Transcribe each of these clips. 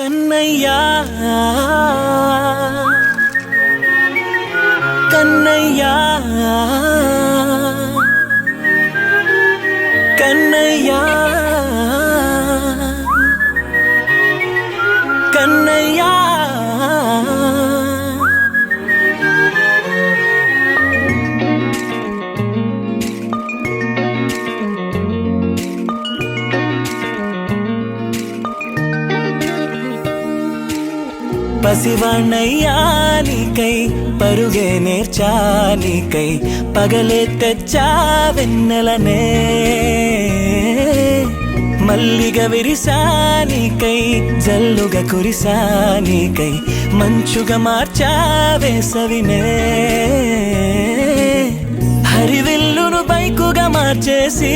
కన్నయ్యా కన్నయ్యా కన్నయ్యా కన్నయ్యా పసివాణ్ణయ్యా నీకై పరుగే నేర్చా నీకై పగలే తెచ్చా వెన్నెలనే మల్లిగ విరిసా నీకై జల్లుగా కురిసా నీకై మంచుగా మార్చా వేసవినే హరివిల్లును బైకుగా మార్చేసి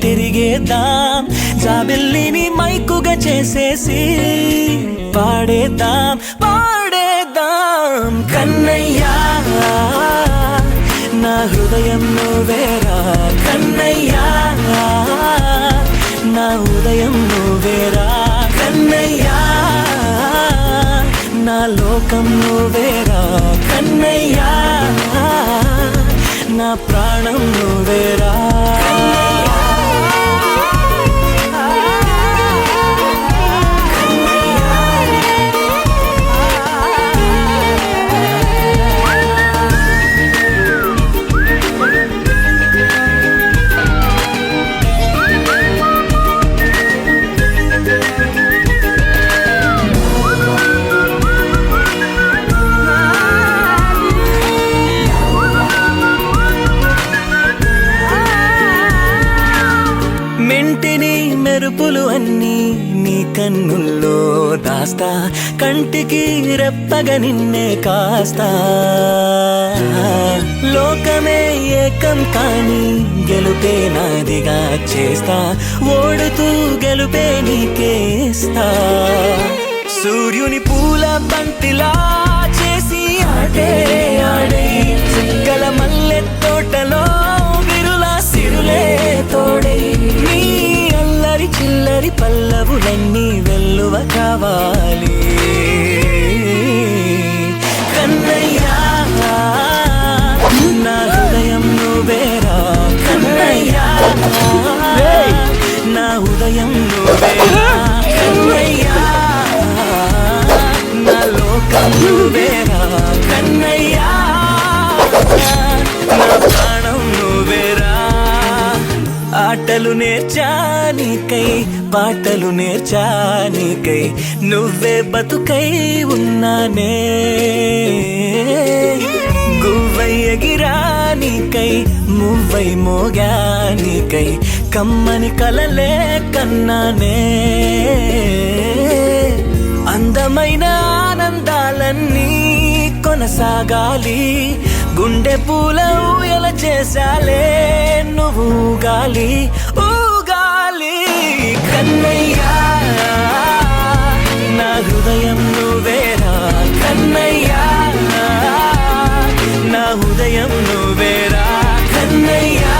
తిరిగేద్దాం జాబిల్లిని మైకుగా చేసేసి పాడేద్దాం పాడేద్దాం కన్నయ్యా నా హృదయం నువ్వేరా కన్నయ్యా నా ఉదయం నువ్వేరా కన్నయ్యా నా లోకం నువ్వేరా కన్నయ్యా నా ప్రాణం నువ్వేరా మెంటిని మెరుపులు అన్నీ నీ కన్నుల్లో దాస్తా కంటికి రెప్పగా నిన్నే కాస్తా లోకమే ఏకం కాని గెలుపే నాదిగా చేస్తా ఓడుతూ గెలుపే నీకేస్తా సూర్యుని పూల బంతిలా చేసి ఆడే ఆడే చుక్కల మల్లె తోటలో విరులా సిరులే తోడే నీ అల్లరి చిల్లరి పల్లవులన్నీ వెల్లువ కావాలి కన్నయ్యా నా హృదయం నువ్వేరా కన్నయ్యా నా ఉదయం నువ్వేరా కన్నయ్యా నా లోకం నువ్వేరా కన్నయ్యా నా ప్రాణం నువ్వేరా ఆటలు నేర్చానికై పాటలు నేర్చానికై నువ్వే బతుకై ఉన్నానే గువ్వై ఎగిరానికై మువ్వై మోగానికై కమ్మని కలలే కన్నానే అందమైన ఆనందాలన్నీ కొనసాగాలి గుండె పూల ఊయల చేసాలే నువ్వు ఊగాలి ఊగాలి కన్నయ్యా నా హృదయం నువ్వేరా కన్నయ్యా నా ఉదయం నువ్వేరా కన్నయ్యా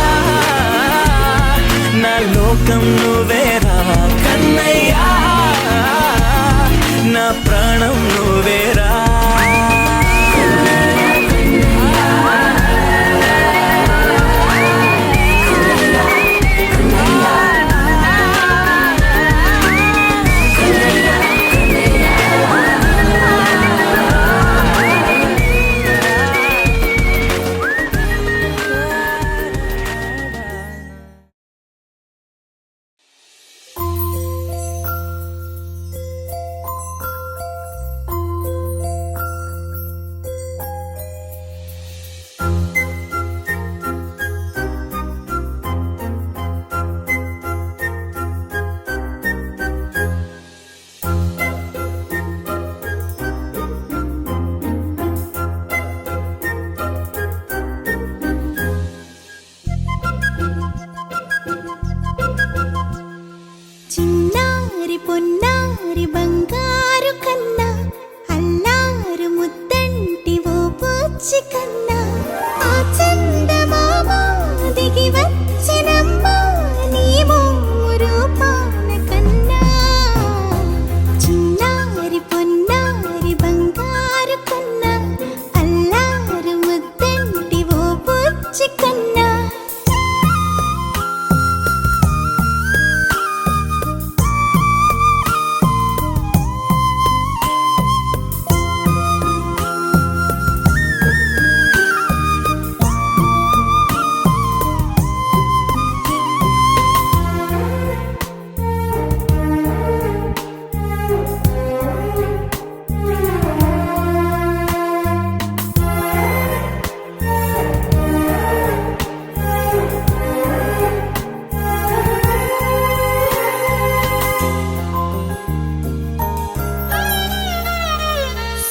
నా లోకం నువ్వేరా కన్నయ్యా నా ప్రాణం నువ్వేరా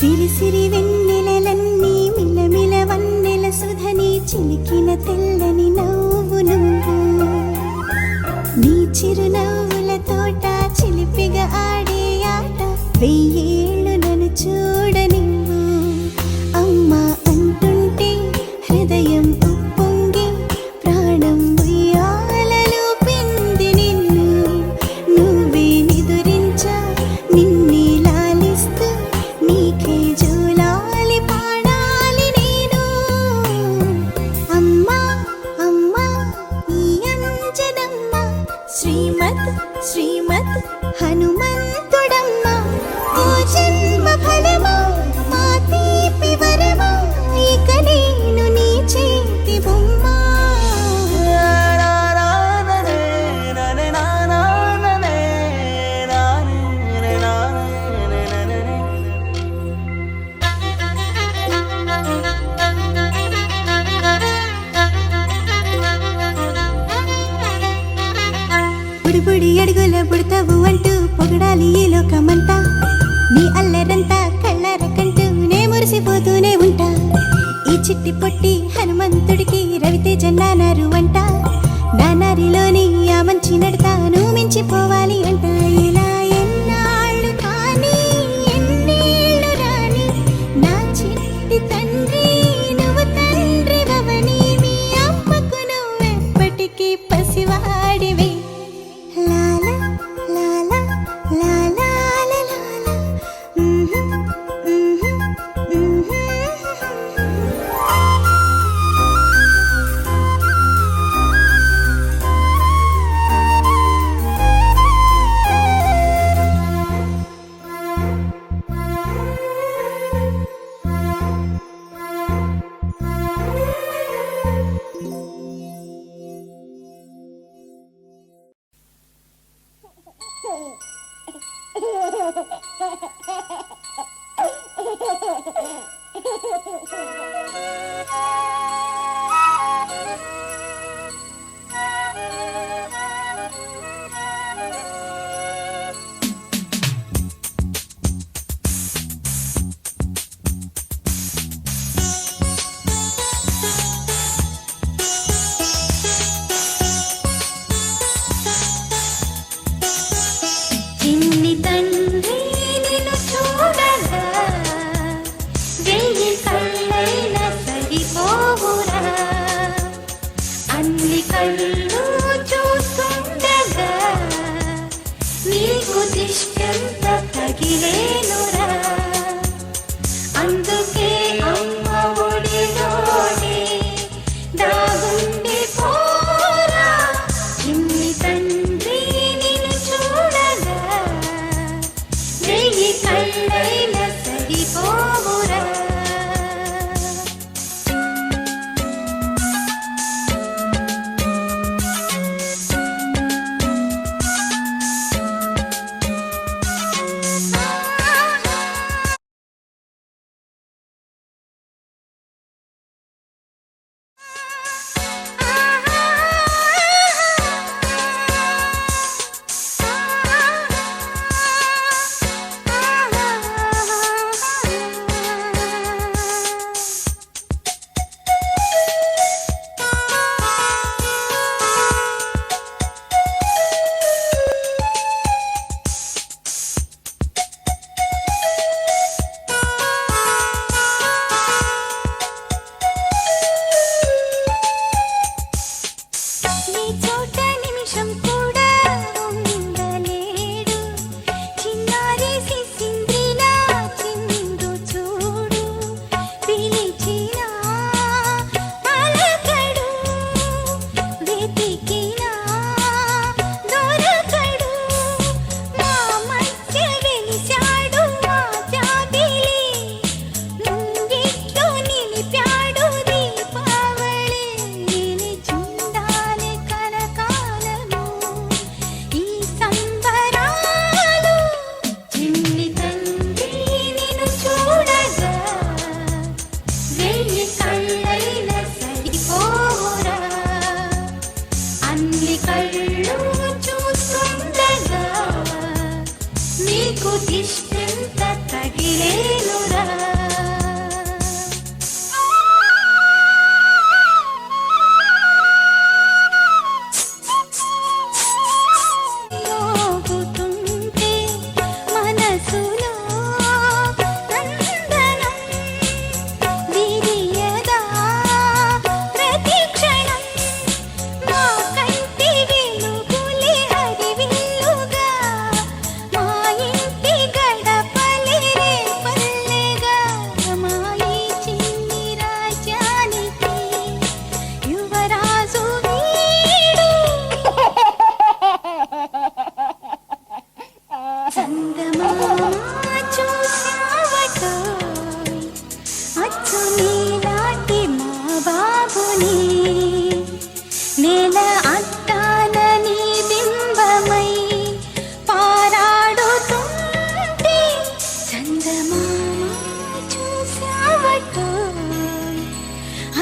సిరి సిరి వెన్నెలలన్నీ మిలమిల వన్నెల సుధని చిలికిన తెల్లని నవ్వు నువ్వు నీ చిరునవ్వుల తోట చిలిపిగా ఆడే ఆట వెయ్యేళ్ళు నన్ను చూడనివ్వు అమ్మా అంటుంటే హృదయం ఉప్పొంగి ప్రాణం ఉయ్యాలలో పిండి నిన్ను నువ్వే నిదురించా నిన్నే లాలిస్తూ నీకే జోలాలి పాడాలి నేను అమ్మా అమ్మా ఈ అంజనమ్మ శ్రీమత్ శ్రీమత్ హనుమంతుడమ్మ ఓ జన్మ ఫలమా మా తీపి వరమా ఇక నేను నీ చేతి బొమ్మ బుడిబుడి అడుగుల బుడతావు అంటూ పొగడాలి ఈ లోకమంతా నీ అల్లరంతా కళ్ళార కంటూ నే మురిసిపోతూనే ఉంటా ఈ చిట్టి పొట్టి హనుమంతుడికి రవితేజ నానారు అంట నానారిలోని ఆ మంచి నడతాను మించిపోవాలి అంట ఇలా ఎన్నాళ్ళు కానీ ఎన్నేళ్ళు రాని నా చిట్టి తండ్రి నువ్వు తండ్రి భవని మీ అమ్మకు నువ్వెప్పటికీ పసివాడివి లాలా లాలా లాలా లాలా చిన్ని తండ్రి నిన్ను చూడగా వెయ్యి కళ్ళైన సరిపోవురా అన్ని కళ్ళు చూస్తుండగా నీకు దిష్టంత తగిలేనురా అందుకే అమ్మ ఒడిలోనే దాగుండి పోరా చిన్ని తండ్రి నిన్ను చూడగా వెయ్యి కళ్ళైన సరిపోవురా నీ చోట నిమిషం కూడా ఉండలేడు చిన్నారి సిసింద్రిలా చిందు చూడు పిలిచినా పలకడు వెతికినా దొరకడు మా మధ్య వెలిశాడు మా జాబిలి ముంగిట్లో నిలిపాడు దీపావళి నిలిచుండాలి కలకాలము ఈ సంబరాలు చిన్ని తండ్రి నిన్ను చూడగా వెయ్యి కళ్ళైన సరిపోరా అన్ని కళ్ళు చూస్తుండగా నీకు దిష్టంత రగిలేనురా మోగుతుంటే మనసులో నందనం విరియదా ప్రతి క్షణం మా కంటి వెలుగులే హరివిల్లుగా మా ఇంటి గడపలే రేపల్లెగా మా ఈ చిన్ని రాజ్యానికి యువరాజు వీడు చందమామ చూశావటోయ్ అచ్చు నీలాంటి మా బాబుని నేల అద్దాన నీ బింబమై పారాడుతుంటే చందమామ చూశావటోయ్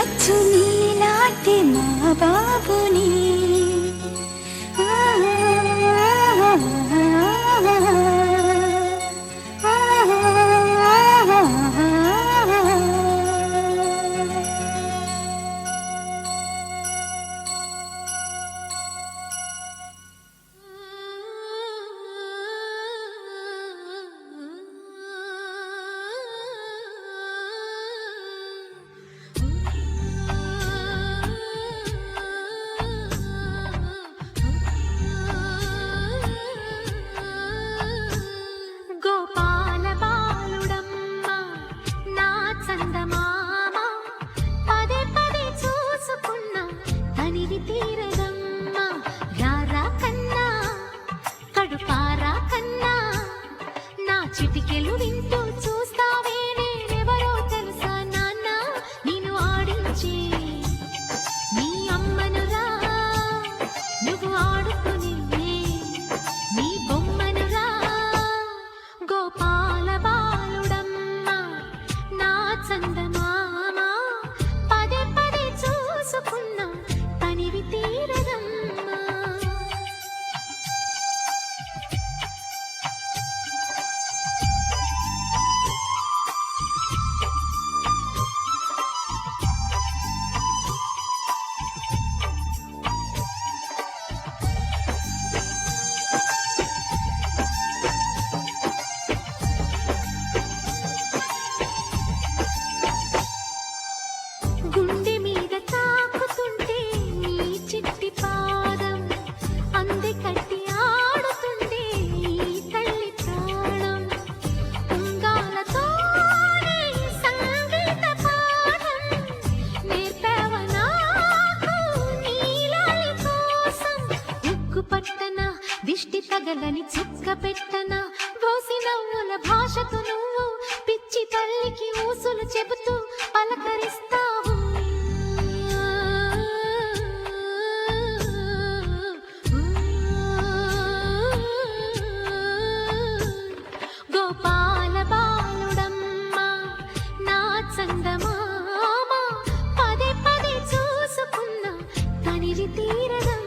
అచ్చు నీలాంటి మా బాబుని గోపాల బాలుడమ్మ నా చందమామ పదే పదే చూసుకున్న తనివి తీరదమ్మ రారా కన్నా కడుపారా కన్నా నా చిటికెలు వింటూ చూస్తావే నేనెవరో తెలుసా నాన్న నిన్ను ఆడించే నీ అమ్మనురా నువ్వు ఆడుకునే నీ బొమ్మనురా గోపాల బాలుడమ్మ నా చందమామ పదే పదే చూసుకున్న తనివి తీరదమ్మ గుండె మీద తాకుతుంటే నీ చిట్టి పాదం అంది కట్టి ఆడుతుంటే ఈ తల్లి ప్రాణం ఉంగాలతోనే సంగీత పాఠం నేర్పావ నాకు నీలాలి కోసం ఉక్కు పట్టన దిష్టి తగలని చుక్క పెట్టన బోసి నవ్వుల భాషతో నువ్వు పిచ్చి తల్లికి ఊసులు చెబుతూ పలకరిస్తావు గోపాల బాలుడమ్మ నా చందమామ పదే పదే చూసుకున్న తనివి తీరదమ్మ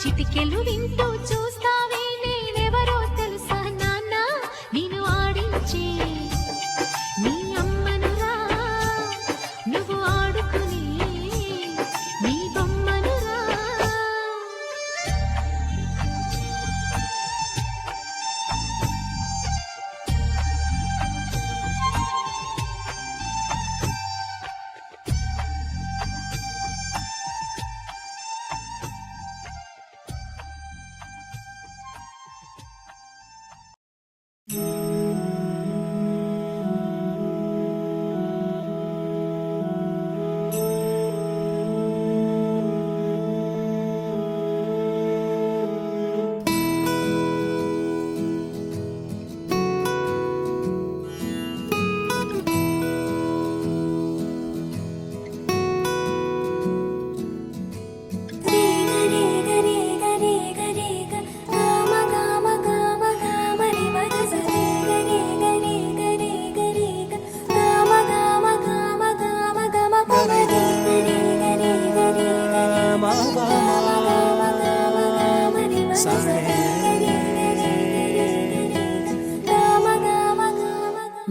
చిటికెలు వింటూ చూస్తావే నేనెవరో తెలుసా నాన్న నిన్ను ఆడించే నీ అమ్మనురా నువ్వు ఆడుకునే నీ బొమ్మనురా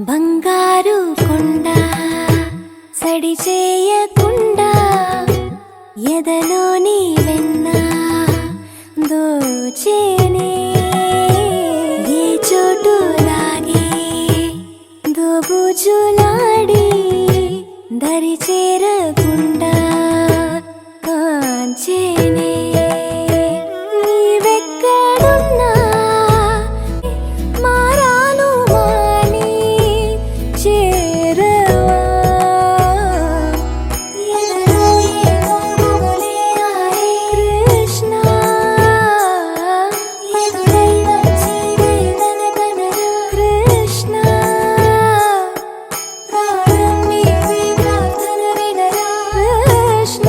బంగారు కొండ సడి చేయకుండా ఎదలోని వెన్న దోచేనే ఏ చోటు లాగే దోబుజులాడి దరి చేరకుండా కాంచేనే నీవెక్కడున్నా మారాను మాని చేరవా ఎదలో ఏమో మొగలే ఆరే కృష్ణ ఎదురై వచ్చి వేదన కనరా కృష్ణ ప్రాణం నీవే ప్రార్థన వినరా కృష్ణ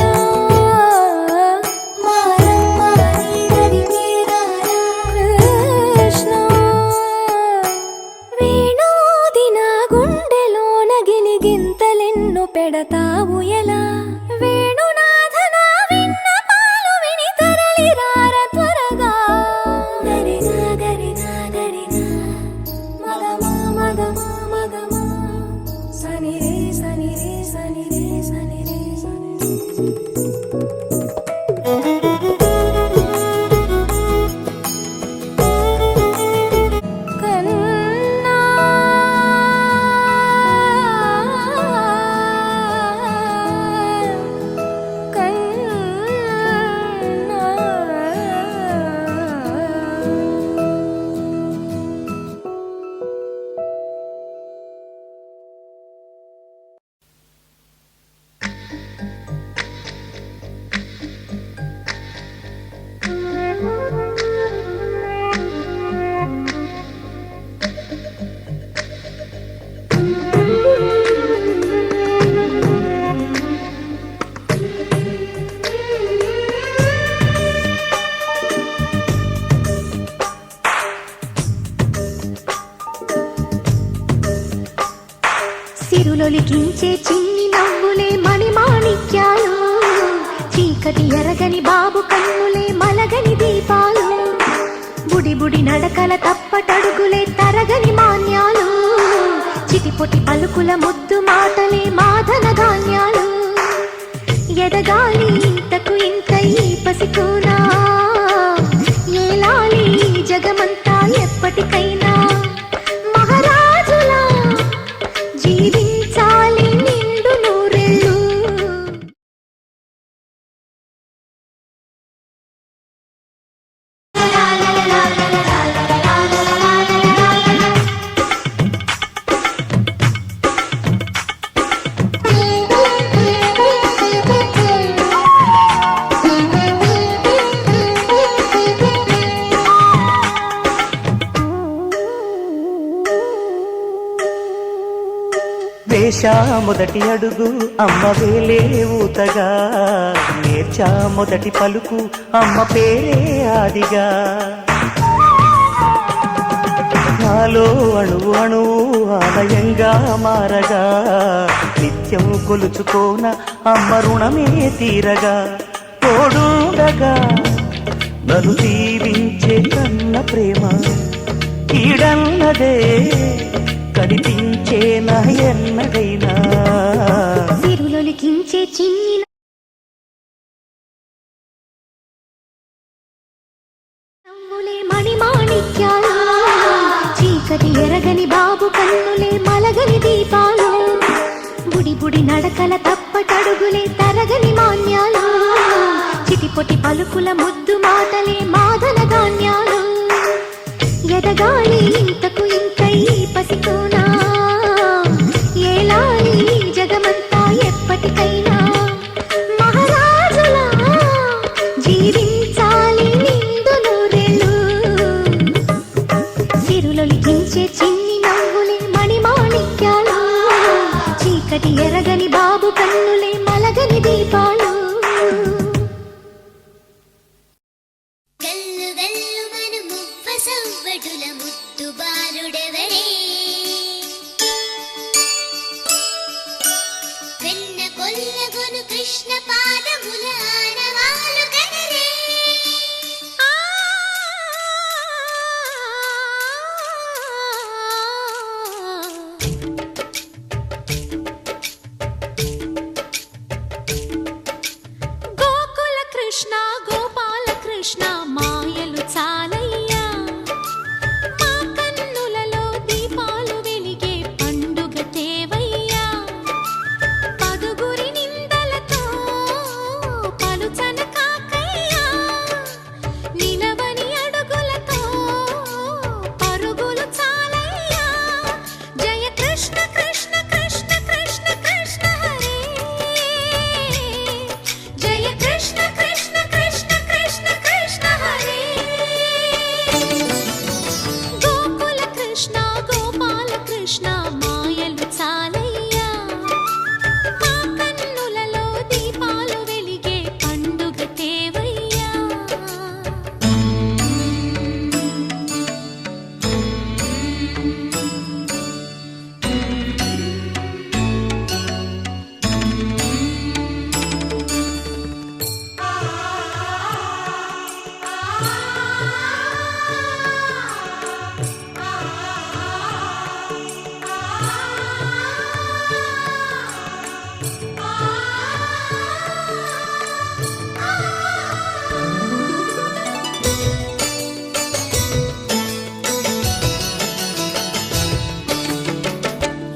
మారం మాని నడిపే రారా కృష్ణ వేణోది నా గుండెలోన గిలిగింతలెన్ను పెడతావు ఎలా వేణునాథ నా విన్నపాలు విని తరలి రార త్వరగా గరిగా గరిగా గరిగా మగమా మగమా మగమా సని రే సని రే సని రే సని రే సని కన్నా సిరులొలికించే చిన్ని నవ్వులే మణిమాణిక్యాలు చీకటి ఎరగని బాబు కన్నులే మలగని దీపాలు బుడి బుడి నడకల తప్పటడుగులే తరగని మాన్యాలు చిటిపొటి పలుకుల ముద్దు మాటలే మాధన ధాన్యాలు ఎదగాలి ఇంతకు ఇంత ఈ పసికోనా ఏలాలి జగమంతా ఎప్పటికైనా మహారాజులా జీవించాలి నిండు నూరెళ్ళు వేశా మొదటి అడుగు అమ్మ వేలే ఊతగా నేర్చా మొదటి పలుకు అమ్మ పేరే ఆదిగా నాలో అణువు అణువు ఆలయంగా మారగా నిత్యం కొలుచుకోన అమ్మ రుణమే తీరగా తోడుండగా నన్ను దీవించే కన్న ప్రేమ ఈడన్నదే కనిపించేనా ఎన్నడైనా సిరులొలికించే చిన్ని నవ్వులే మణిమాణిక్యాలు చీకటి ఎరగని బాబు కన్నులే మలగని దీపాలు బుడి బుడి నడకల తప్పటడుగులే తరగని మాన్యాలు చిటిపొటి పలుకుల ముద్దు మాటలే మాదన ధాన్యాలు ఎదగాలి ఇంతకు ఇంకై పసికోనా ఏలాలి జగమంతా ఎప్పటికైనా మహారాజులా జీవించాలి నిండు నూరేళ్ళు సిరులొలికించే చిన్ని నవ్వులే మణిమాణిక్యాలు చీకటి ఎరగని బాబు కన్నులే మలగని దీపాలు గల్లు గల్లు మను మువ్వ సవ్వడుల ముత్తు బాలుడెవరే వెన్న కొల్లగొను కృష్ణ పాదముల ఆనవాలు కదరే గోకుల కృష్ణ గోపాల కృష్ణ మాయలు చాలయ్యా మా కన్నులలో దీపాలు వెలిగే పండుగ తేవయ్యా పదుగురి నిందలతో పలుచన కాకయ్యా నిలవని అడుగులతో పరుగులు చాలయ్యా జయ కృష్ణ కృష్ణ కృష్ణ కృష్ణ కృష్ణ హరే జయ కృష్ణ కృష్ణ కృష్ణ కృష్ణ కృష్ణ హరే గోకుల కృష్ణ గోపాల కృష్ణ మాయలు చాలయ్యా మా కన్నులలో దీపాలు వెలిగే పండుగ తేవయ్యా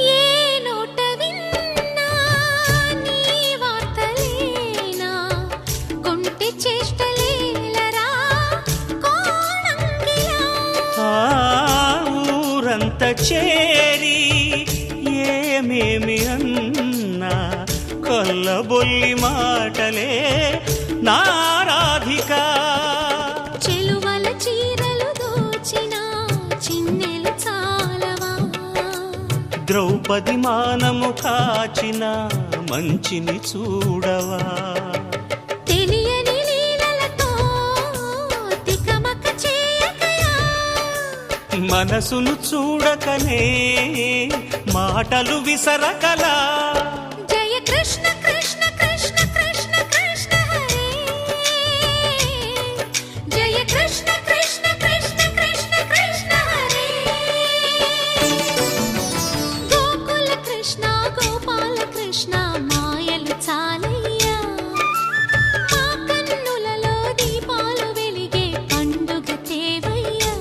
ఏ నోట విన్నా నీ వార్తలేనా కొంటె చేష్టలేలరా కోణంగిలా ఆ ఊరంతా చేరి ఏమేమి అన్నా కొల్లబొల్లి మాటలే నారాధిక చెలువల చీరలు దోచిన చిన్నెలు చాలవా ద్రౌపది మానము కాచిన మంచిని చూడవా తెలియని లీలలతో తికమక చేయకయా మనసును చూడకనే మాటలు విసరకలా జయ కృష్ణ కృష్ణ కృష్ణ కృష్ణ కృష్ణ హరే జయ కృష్ణ కృష్ణ కృష్ణ కృష్ణ కృష్ణ హరే గోకుల కృష్ణ గోపాల కృష్ణ మాయలు చాలయ్యా మా కన్నులలో దీపాలు వెలిగే పండుగ తేవయ్యా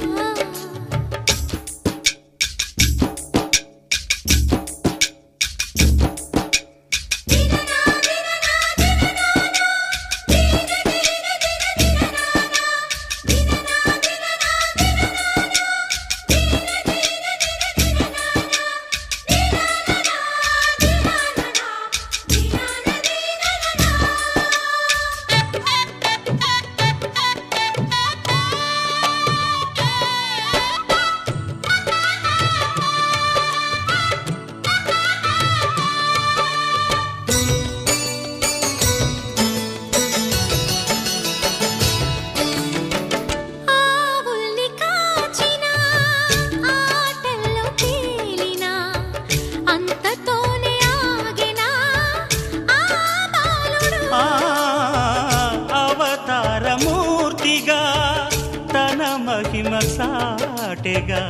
పుట్టెగా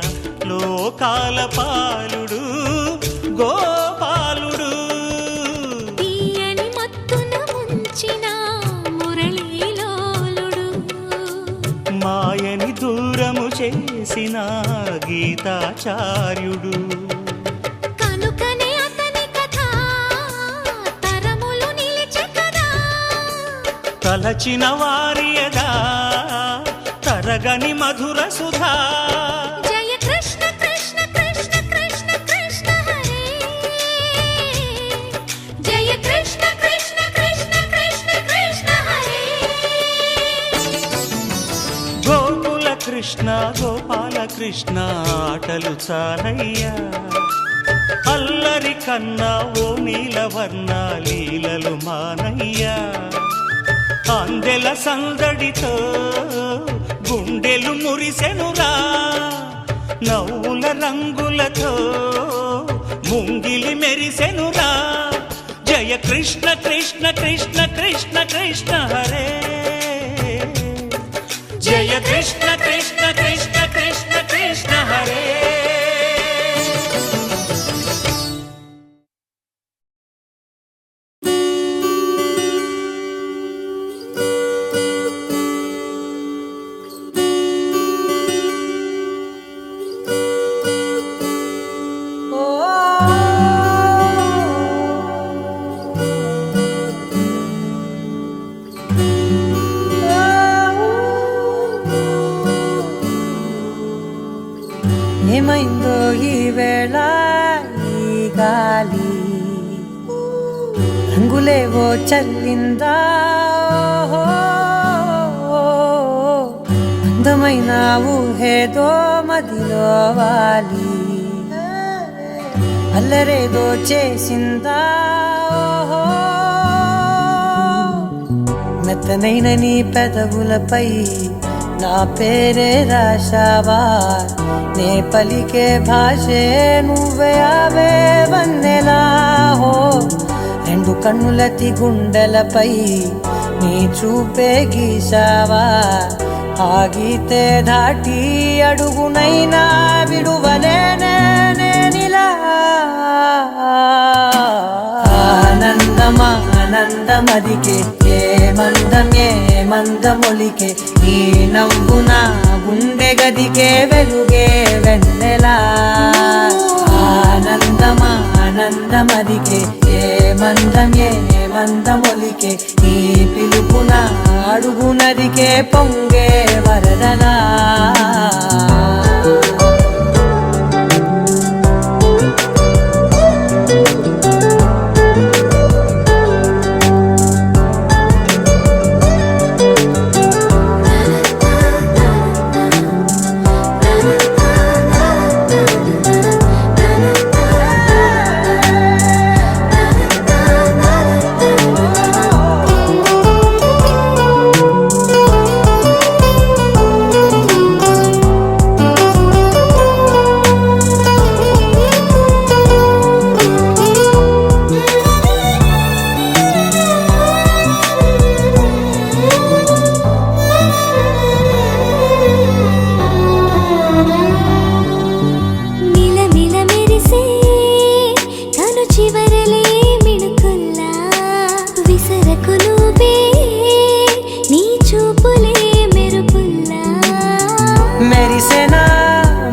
లోకాల పాలుడు గోపాలుడు. తీయని మత్తున ముంచిన మురళీలోలుడు, మాయని దూరము చేసిన గీతాచార్యుడు. కనుకనే అతని కథ తరములు నిలిచె కదా, తలచిన వారియదా తరగని మధుర సుధా. జయ కృష్ణ కృష్ణ కృష్ణ కృష్ణ కృష్ణ హరే, జయ కృష్ణ కృష్ణ కృష్ణ కృష్ణ కృష్ణ హరే. గోకుల కృష్ణ గోపాల కృష్ణ ఆటలు చాలయ్యా, అల్లరి కన్నా ఓ నీలవర్ణ లీలలు మానయ్యా. అందెల సందడితో గుండెలు మురిసెనురా, నవ్వుల రంగులతో ముంగిలి మెరిసెనురా. జయ కృష్ణ కృష్ణ కృష్ణ కృష్ణ కృష్ణ హరే, జయ కృష్ణ కృష్ణ కృష్ణ కృష్ణ కృష్ణ హరే. ఏమైందో ఈ వేళ ఈ గాలి, రంగులేవో చల్లిందా అందమైన ఊహేదో మదిలో వాలి, అల్లరేదో చేసిందా మెత్తనైన నీ పెదవులపై నా పేరే రాశావా, నే పలికే భాషే నువ్వే ఆవే వన్నెలా హో. రెండు కన్నులతి గుండెలపై నీ చూపే గీశావా, ఆగితే దాటి అడుగునైనా విడువలేనే నేనిలా. ఆనందమా ఆనందమదికే ఏ మందం ఏ మందమొలికే, నీ నవ్వు నా గుండె గదికే వెలుగే వెన్నెలా. ఆనందమా ఆనందమదికే ఏ మందం ఏ మందమొలికే, నీ పిలుపున అడుగు నదికే పొంగే వరదలా.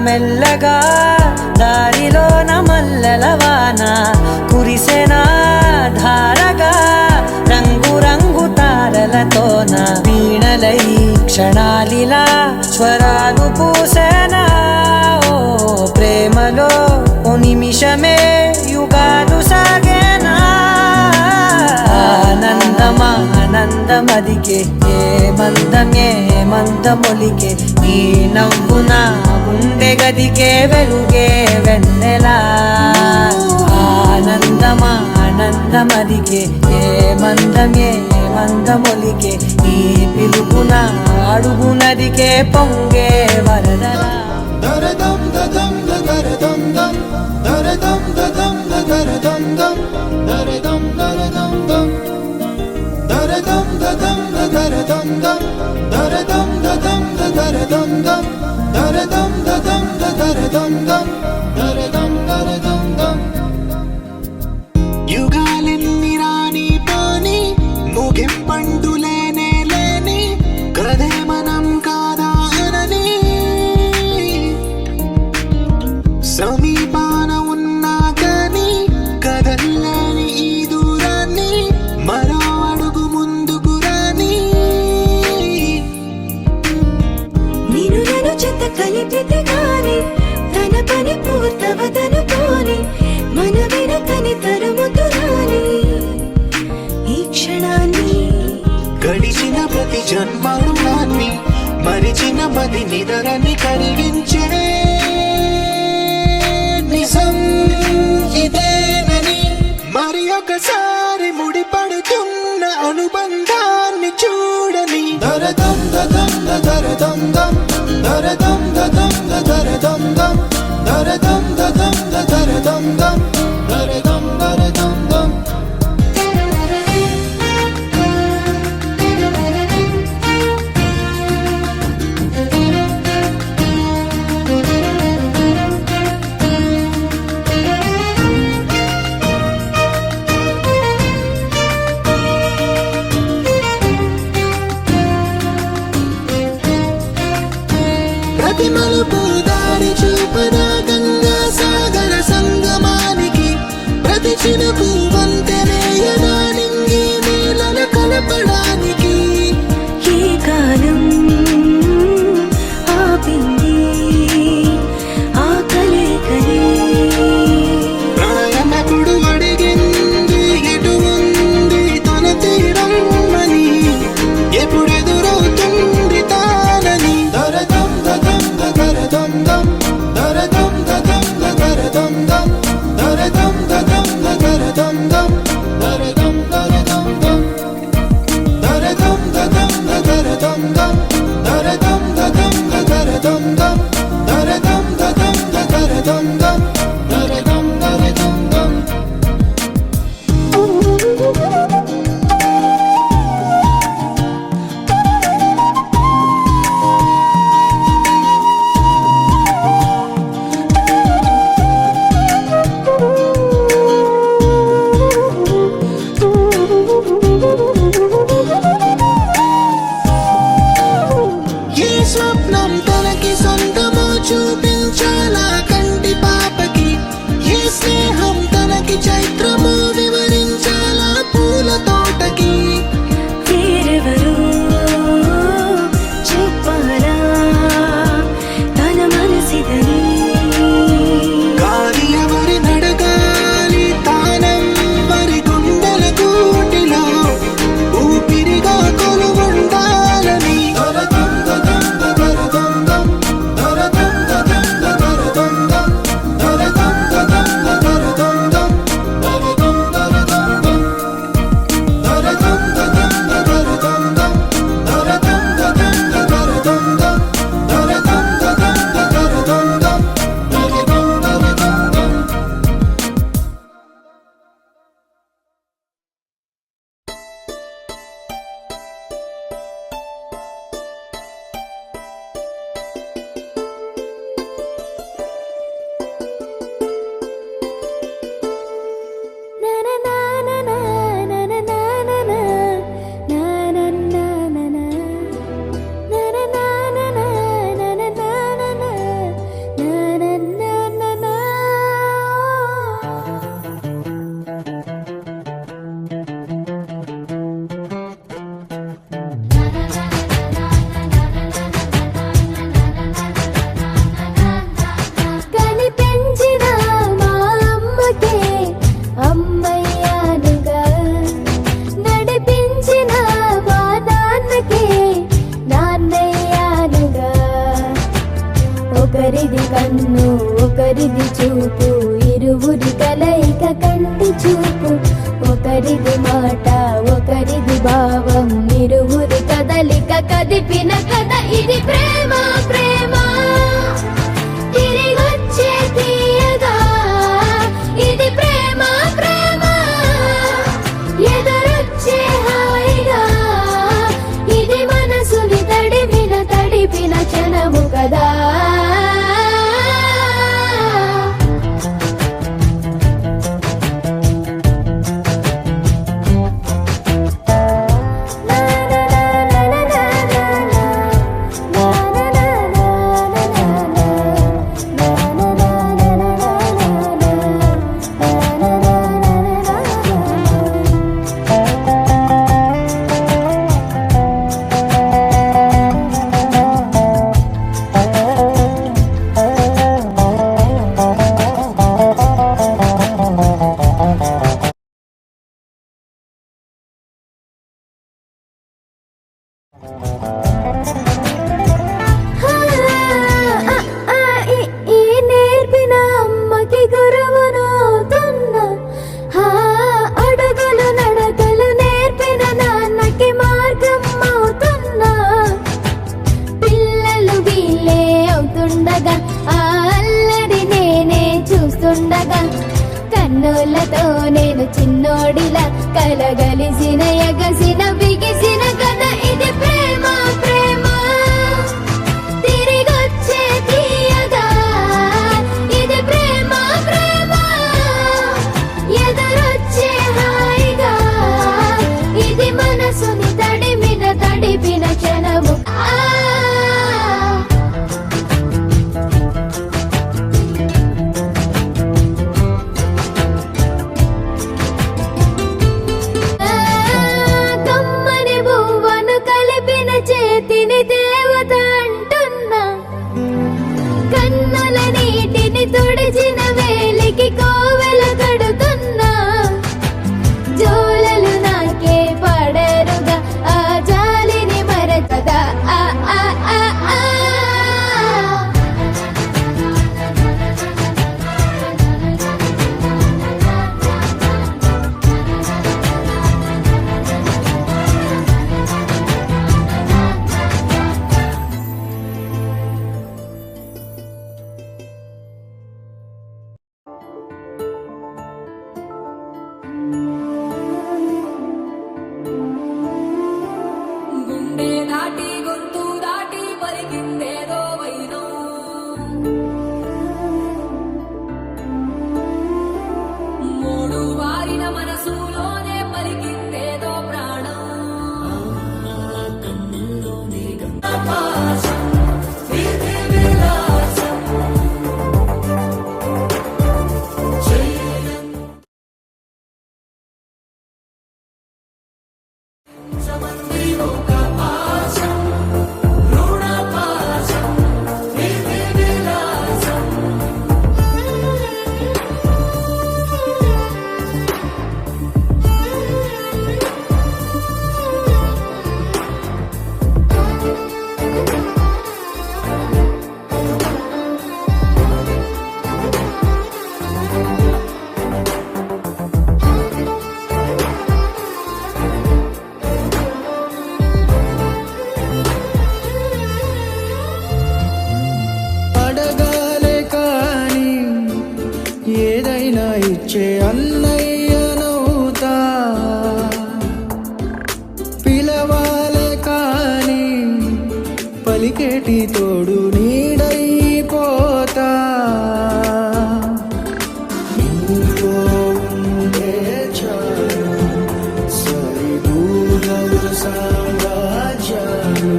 మెల్లగా దారిలోన మల్లెలవాన కురిసెనా ధారగా, రంగు రంగు తారలతోన వీణలై క్షణాలిలా స్వరాలు పూసేనా. ఓ ప్రేమలో ఓ నిమిషమే యుగాలు సాగేనా. ఆనందమా ఆనందమదికే ఏ మందం ఏ మందమొలికే, నీ నవ్వు నా గుండె గదికే వెలుగే వెన్నెలా. ఆనందమా ఆనందమదికే ఏ మందం ఏ మందమొలికే, నీ పిలుపున అడుగు నదికే పొంగే వరదలా. దరదం దదం దరదం దం దరదం దదం దరదం దం దరదం దరదం దం దరదం దదం దరదం దం దరదం దదం దరదం దం దరదం దదం దరదం దం దరదం దరదం దం. యుగాలెన్ని రాని పోని ముగింపండు లేనే లేని కదే మనం కాదా అనని సమీపాన ఉన్నా కానీ కదల్లేని ఈ దూరాన్ని మరో అడుగు ముందుకు రాని నేను నన్ను చెత్త కలిపితే గాని తన పని పూర్తవదనుకోని మన వెనకని తరుముతురాని ఈ క్షణాన్ని గడిచిన ప్రతి జన్మరుణాన్ని మరిచిన మది నిదరని కరిగించే నిజం ఇదేనని మరి ఒకసారి ముడిపడుతున్న అనుబంధాన్ని చూడని దరదం దదం దరదం దం దరదం దదం దరదం దం దరదం దదం దరదం దం దరదం దరదం దం. ప్రతి మలుపు దారి చూపదా గంగా సాగర సంగమానికి ప్రతి చినుకు వంతెనేయదా నింగి నేలల కలపడానికి ఈ కాలం ఆపింది ఆ కలయికని ప్రాయమకుడు అడిగింది ఎటు ఉంది తన తీరం అని ఎప్పుడెదురవుతుంది తానని దరదం దదం దరదం దం దరదం దదం దరదం దం దరదం దదం దరదం దం దరదం దరదం దం దరదం దదం దరదం దం దరదం దదం దరదం దం దరదం దదం దరదం దం దరదం దరదం దం. ఈ స్వప్నం తనకి సొంతమో చూపించాలా కంటి పాపకి ఈ స్నేహం తనకి చైత్రము వివరించాలా పూల తోటకి వేరెవరు చెప్పాలా తన మనసిదని గాలి ఎవరి నడగాలి తానం వరి గుండెల కూటిలో ఊపిరిగా కొలువుండాలని దరదం దదం దరదం దం దరదం దదం దరదం దం దరదం దదం దరదం దం దరదం దరదం దం దరదం దదం దరదం దం దరదం దదం దరదం దం దరదం దదం దరదం దం దరదం దరదం దం. కనిపించిన మా అమ్మకే అమ్మయ్యానుగా నడిపించిన మా నాన్నకే నాన్నయ్యానుగా ఒకరిది కన్ను ఒకరిది చూపు ఇరువురి కలయిక కంటి చూపు ఒకరిది మాట ఒకరిది భావం ఇరువురి కదలిక కదిపిన కథ ఇది ప్రేమ ప్రేమ తిరిగొచ్చే తీయగా ఇది ప్రేమ ప్రేమ ఎదురొచ్చే హాయిగా ఇది మనసుని తడిపిన క్షణము కదా ఈ నేర్పిన అమ్మకి గురువునవుతున్నా అడుగులు నడకలు నేర్పిన నాన్నకి మార్గం అవుతున్నా పిల్లలు వీళ్ళే అవుతుండగా ఆ అల్లరి నేనే చూస్తుండగా కన్నులతో నేను చిన్నోడిలా కలగలిసిన ఎగసిన బిగిసిన కథ ఇది ప్రేమ ప్రేమ తిరిగొచ్చే తీయగా ఇది ప్రేమ ప్రేమ ఎదురొచ్చే హాయిగా ఇది మనసుని తడిపిన క్షణము కమ్మని బువ్వను కలిపిన చేతిని దేవత అంటున్నా కన్నుల నీటిని తుడిచిన వేలికి కోవెల కడుతున్నా జోలలు నాకే పడరుగా ఆ జాలిని మరచదా ఆ ఆ ఆ ఆ గుండె దాటి గొంతు దాటి పలికిందేదో వైనం మూడు వారిన మనసులోనే పలికిందేదో ప్రాణం కన్నుల్లోని గంగపాశం వీధి విలాసం చమంది ఒక పాశం రుణ పాశం వీధి విలాసం అడగాలే కాని ఏదైనా ఇచ్చే అన్నయ్యనవుతా పిలవాలే కాని పలికేటి తోడు నీడైపోతా నీతో ఉండే చాలు సరిదూరలు సామ్రాజ్యాలు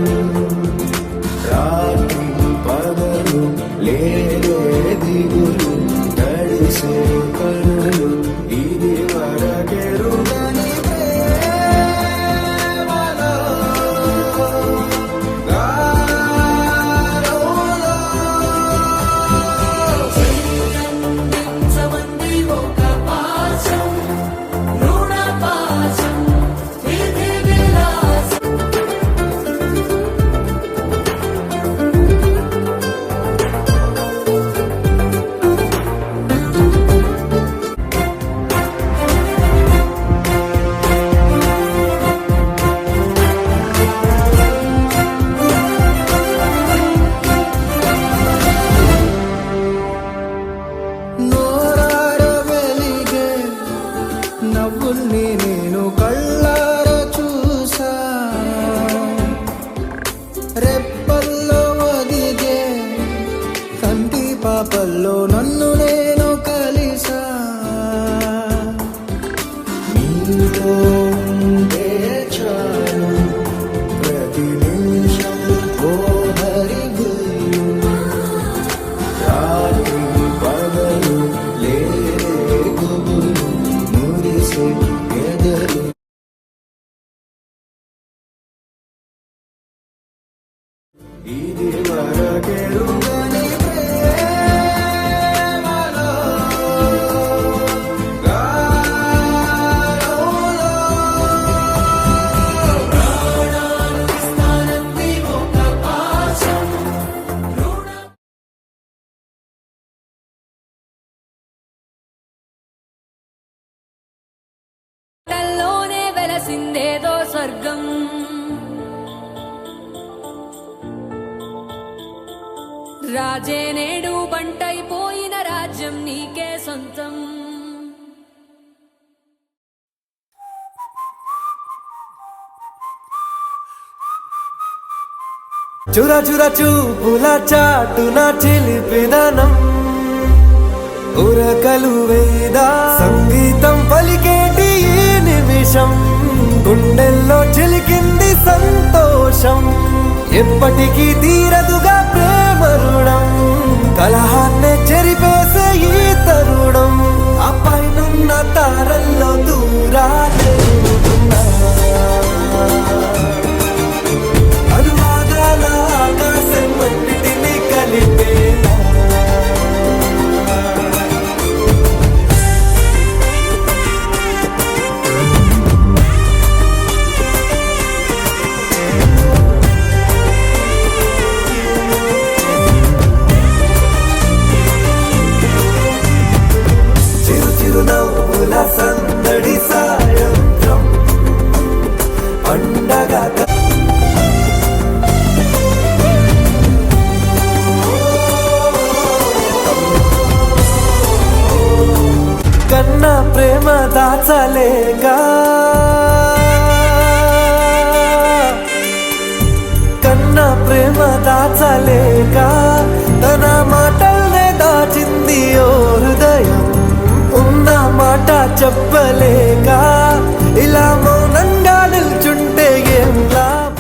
రాత్రి పగలు లేరే దిగులు తడిసే కనులు ఇది వరకెరుగని ప్రేమలో గారో ఏదో స్వర్గం. రాజే నేడు బంటైపోయిన రాజ్యం నీకే సొంతం. చుర చుర చూపుల చాటున చిలిపిదనం ఉరకలు వేదా సంగీతం పలికేటి ఈ నిమిషం గుండెల్లో చిలికింది సంతోషం ఎప్పటికీ తీరదుగా ప్రేమ రుణం కలహాన్నే చెరిపేసే ఈ తరుణం ఆ పైనున్న తారల్లో దూరాలే అనువాదాల ఆకాశం అన్నిటినీ కలిపేలా చిరునవ్వుల సందడి సాయంత్రం పండగ కన్నా ప్రేమ దాచలేగా కన్నా ప్రేమ దాచలేగా తన మాటల్నే దాచింది ఓ హృదయం ఉన్న మాట చెప్పలేక ఇలా మౌనంగా నిల్చుంటే ఏం లాభం.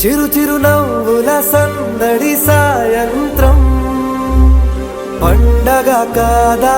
చిరు చిరు నవ్వుల సందడి సాయంత్రం పండగ కాదా.